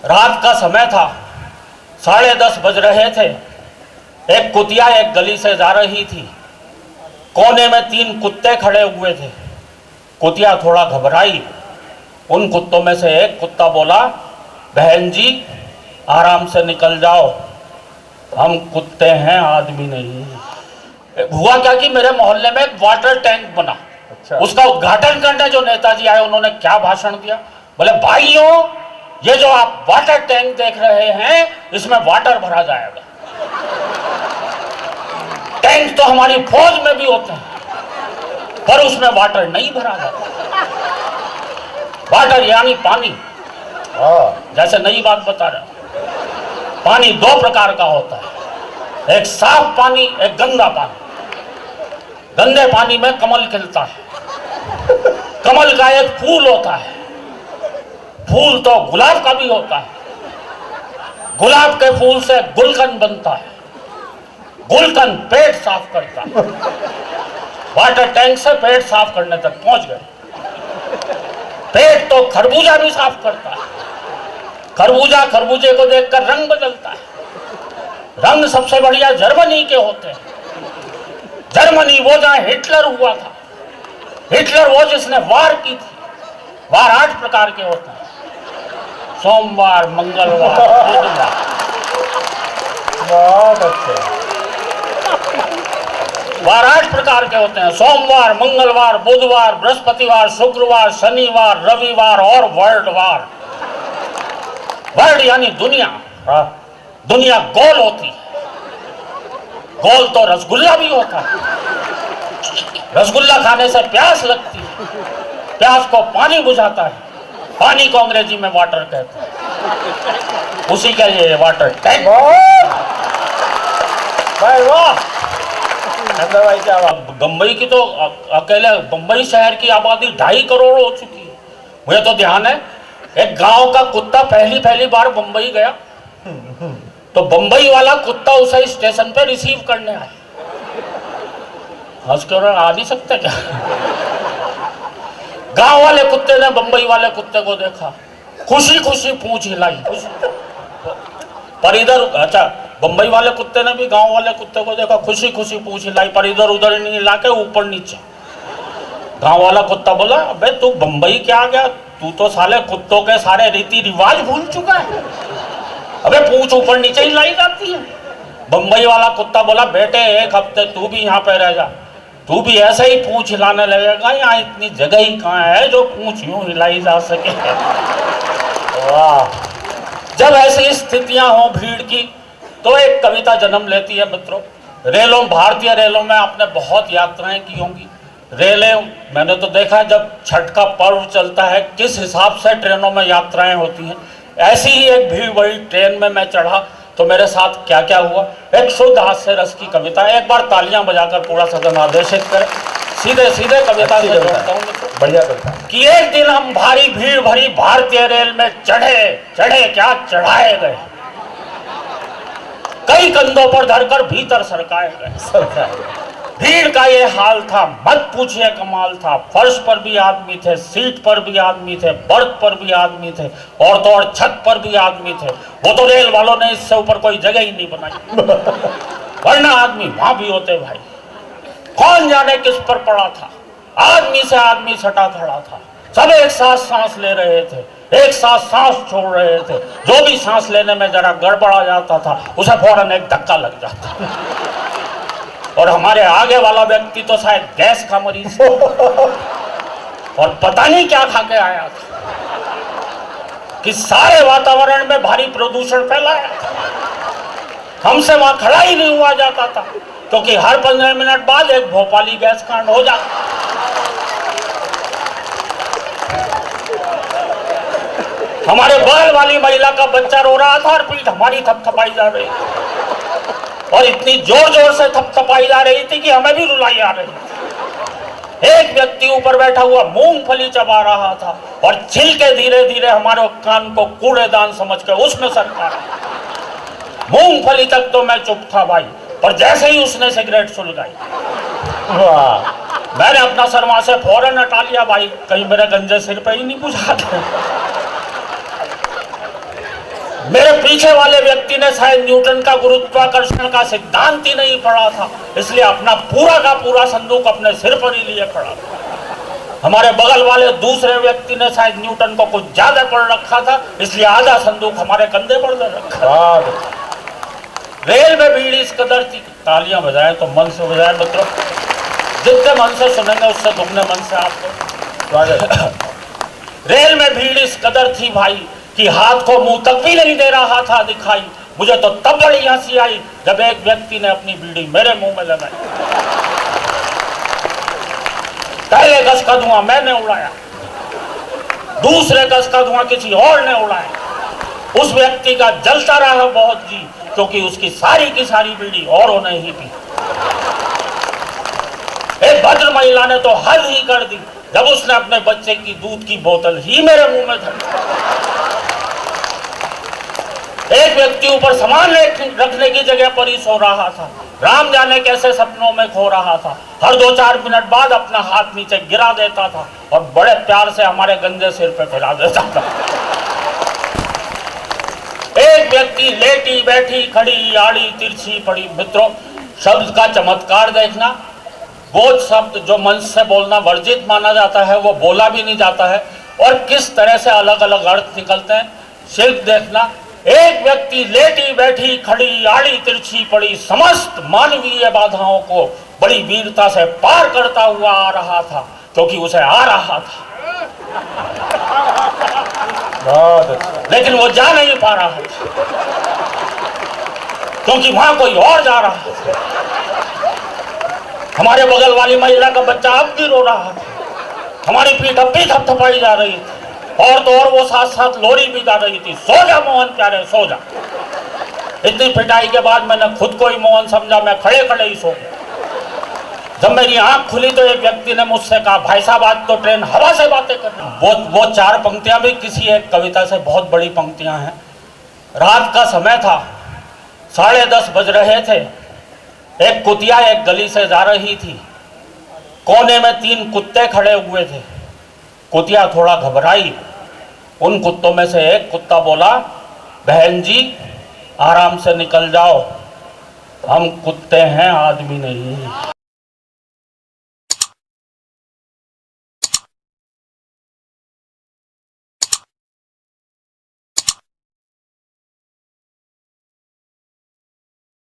रात का समय था, 10:30 बज रहे थे। एक कुतिया एक गली से जा रही थी। कोने में 3 कुत्ते खड़े हुए थे। कुतिया थोड़ा घबराई। उन कुत्तों में से एक कुत्ता बोला, बहन जी आराम से निकल जाओ, हम कुत्ते हैं, आदमी नहीं। हुआ क्या कि मेरे मोहल्ले में एक वाटर टैंक बना। अच्छा। उसका उद्घाटन करने जो नेताजी आए, उन्होंने क्या भाषण दिया। बोले, भाइयों ये जो आप वाटर टैंक देख रहे हैं, इसमें वाटर भरा जाएगा। टैंक तो हमारी फौज में भी होते हैं, पर उसमें वाटर नहीं भरा जाता। वाटर यानी पानी। जैसे नई बात बता रहे हैं। पानी 2 प्रकार का होता है, एक साफ पानी, एक गंदा पानी। गंदे पानी में कमल खिलता है। कमल का एक फूल होता है। फूल तो गुलाब का भी होता है। गुलाब के फूल से गुलकंद बनता है। गुलकंद पेट साफ करता है। वाटर टैंक से पेट साफ करने तक पहुंच गए। पेट तो खरबूजा भी साफ करता है। खरबूजा खरबूजे को देखकर रंग बदलता है। रंग सबसे बढ़िया जर्मनी के होते हैं। जर्मनी वो जहां हिटलर हुआ था। हिटलर वो जिसने वार की थी। वार 8 प्रकार के होते हैं, सोमवार, मंगलवार, बुधवार। बहुत अच्छे। वार 8 प्रकार के होते हैं, सोमवार, मंगलवार, बुधवार, बृहस्पतिवार, शुक्रवार, शनिवार, रविवार और वर्ल्डवार। वर्ल्ड यानी दुनिया। दुनिया गोल होती है। गोल तो रसगुल्ला भी होता है। रसगुल्ला खाने से प्यास लगती है। प्यास को पानी बुझाता है। पानी को अंग्रेजी में वाटर कहते हैं। उसी के लिए वाटर टैंक। भाई वाह, भाई क्या बात। बम्बई की तो अकेले बम्बई शहर की आबादी 2.5 करोड़ हो चुकी है। मुझे तो ध्यान है, एक गांव का कुत्ता पहली बार बम्बई गया, तो बम्बई वाला कुत्ता उसे स्टेशन पे रिसीव करने आया। हंस के आ नहीं सकते क्या? गांव वाले कुत्ते ने बम्बई वाले कुत्ते को देखा, खुशी खुशी पूंछ हिलाई। पर इधर, अच्छा, बम्बई वाले कुत्ते ने भी गांव वाले कुत्ते को देखा, खुशी खुशी पूंछ हिलाई, पर इधर उधर नहीं हिला के ऊपर नीचे। गांव वाला कुत्ता बोला, अबे तू बम्बई क्या गया, तू तो साले कुत्तों के सारे रीति रिवाज भूल चुका है। अबे पूंछ ऊपर नीचे हिलाई जाती है। बम्बई वाला कुत्ता बोला, बेटे 1 हफ्ते तू भी यहाँ पे रह जा, तू भी ऐसे ही पूंछ हिलाने लगेगा। यहाँ इतनी जगह ही कहाँ है जो पूंछ यूं हिलाई जा सके। वाह। जब ऐसी स्थितियां हो भीड़ की, तो एक कविता जन्म लेती है मित्रों। रेलों, भारतीय रेलों में आपने बहुत यात्राएं की होंगी। रेलें मैंने तो देखा, जब छठ का पर्व चलता है किस हिसाब से ट्रेनों में यात्राएं होती हैं। ऐसी ही एक भीड़ भरी ट्रेन में मैं चढ़ा, तो मेरे साथ क्या क्या हुआ। एक शुद्ध हास्य रस की कविता। एक बार तालियां बजाकर पूरा सदन आदेशित करें। सीधे सीधे कविता से जोड़ता हूँ। बढ़िया कविता। कि एक दिन हम भारी भीड़ भरी भारतीय रेल में चढ़े क्या चढ़ाए गए। कई कंधों पर धरकर भीतर सरकाए गए। भीड़ का ये हाल था, मत पूछिए कमाल था। फर्श पर भी आदमी थे, सीट पर भी आदमी थे, बर्थ पर भी आदमी थे, और तो और छत पर भी आदमी थे। वो तो रेल वालों ने इससे ऊपर कोई जगह ही नहीं बनाई, वरना आदमी वहां भी होते भाई। कौन जाने किस पर पड़ा था, आदमी से आदमी सटा खड़ा था। सब एक साथ सांस ले रहे थे, एक साथ सांस छोड़ रहे थे। जो भी सांस लेने में जरा गड़बड़ा जाता था, उसे फौरन एक धक्का लग जाता। और हमारे आगे वाला व्यक्ति तो शायद गैस का मरीज था, और पता नहीं क्या खा के आया था कि सारे वातावरण में भारी प्रदूषण फैलाया। हमसे वहां खड़ा ही नहीं हुआ जाता था, क्योंकि हर 15 मिनट बाद एक भोपाली गैस कांड हो जाता। हमारे बगल वाली महिला का बच्चा रो रहा था और पीठ हमारी थपथपाई जा रही थी, और इतनी जोर जोर से थपथपाई जा रही थी कि हमें भी रुलाई आ रही थी। एक व्यक्ति ऊपर बैठा हुआ मूंगफली चबा रहा था, और छिलके धीरे धीरे हमारे कान को कूड़ेदान समझ के उसमें सरका रहा। मूंगफली तक तो मैं चुप था भाई, पर जैसे ही उसने सिगरेट सुलगाई, मैंने अपना सर वहां से फौरन हटा लिया भाई, कहीं मेरे गंजे सिर पे ही नहीं बुझा दे। मेरे पीछे वाले व्यक्ति ने शायद न्यूटन का गुरुत्वाकर्षण का सिद्धांत ही नहीं पढ़ा था, इसलिए अपना पूरा का पूरा संदूक अपने सिर पर ही लिए खड़ा था। हमारे बगल वाले दूसरे व्यक्ति ने शायद न्यूटन को कुछ ज्यादा पढ़ रखा था, इसलिए आधा संदूक हमारे कंधे पर ले रखा। रेल में भीड़ इस कदर थी, तालियां बजाएं तो मन से बजाएं मित्रों, जितने मन से सुनेंगे उससे दुगने मन से आपको। रेल में भीड़ इस कदर थी भाई कि हाथ को मुंह तक भी नहीं दे रहा था दिखाई। मुझे तो तब बड़ी हंसी आई जब एक व्यक्ति ने अपनी बीड़ी मेरे मुंह में लगाई। पहले गज का धुआं मैंने उड़ाया, दूसरे गज का धुआं किसी और ने उड़ाया। उस व्यक्ति का जलता रहा बहुत जी, क्योंकि उसकी सारी की सारी बीड़ी औरों ने ही पी। एक भद्र महिला ने तो हद ही कर दी जब उसने अपने बच्चे की दूध की बोतल ही मेरे मुंह में धरी। एक व्यक्ति ऊपर सामान रखने की जगह पर ही सो रहा था, राम जाने कैसे सपनों में खो रहा था। हर 2-4 मिनट बाद अपना हाथ नीचे गिरा देता था और बड़े प्यार से हमारे गंदे सिर पे फैला देता था। एक व्यक्ति लेटी बैठी खड़ी आड़ी तिरछी पड़ी। मित्रों, शब्द का चमत्कार देखना, वो शब्द जो मन से बोलना वर्जित माना जाता है वो बोला भी नहीं जाता है, और किस तरह से अलग अलग अर्थ निकलते हैं। शिल्प देखना, एक व्यक्ति लेटी बैठी खड़ी आड़ी तिरछी पड़ी समस्त मानवीय बाधाओं को बड़ी वीरता से पार करता हुआ आ रहा था, क्योंकि उसे आ रहा था, लेकिन वो जा नहीं पा रहा था क्योंकि वहां कोई और जा रहा था। हमारे बगल वाली महिला का बच्चा अब भी रो रहा था, हमारी पीठ अब भी थपथपाई जा रही थी, और तो और वो साथ साथ लोरी भी गा रही थी, सो जा मोहन प्यारे सो जा। इतनी पिटाई के बाद मैंने खुद को ही मोहन समझा, मैं खड़े खड़े ही सो गया। जब मेरी आंख खुली तो एक व्यक्ति ने मुझसे कहा, भाई साहब आज तो ट्रेन हवा से बातें कर रही। वो 4 पंक्तियां भी किसी एक कविता से बहुत बड़ी पंक्तियां हैं। रात का समय था, 10:30 बज रहे थे। एक कुतिया एक गली से जा रही थी, कोने में 3 कुत्ते खड़े हुए थे। कुतिया थोड़ा घबराई। उन कुत्तों में से एक कुत्ता बोला, बहन जी आराम से निकल जाओ, हम कुत्ते हैं आदमी नहीं।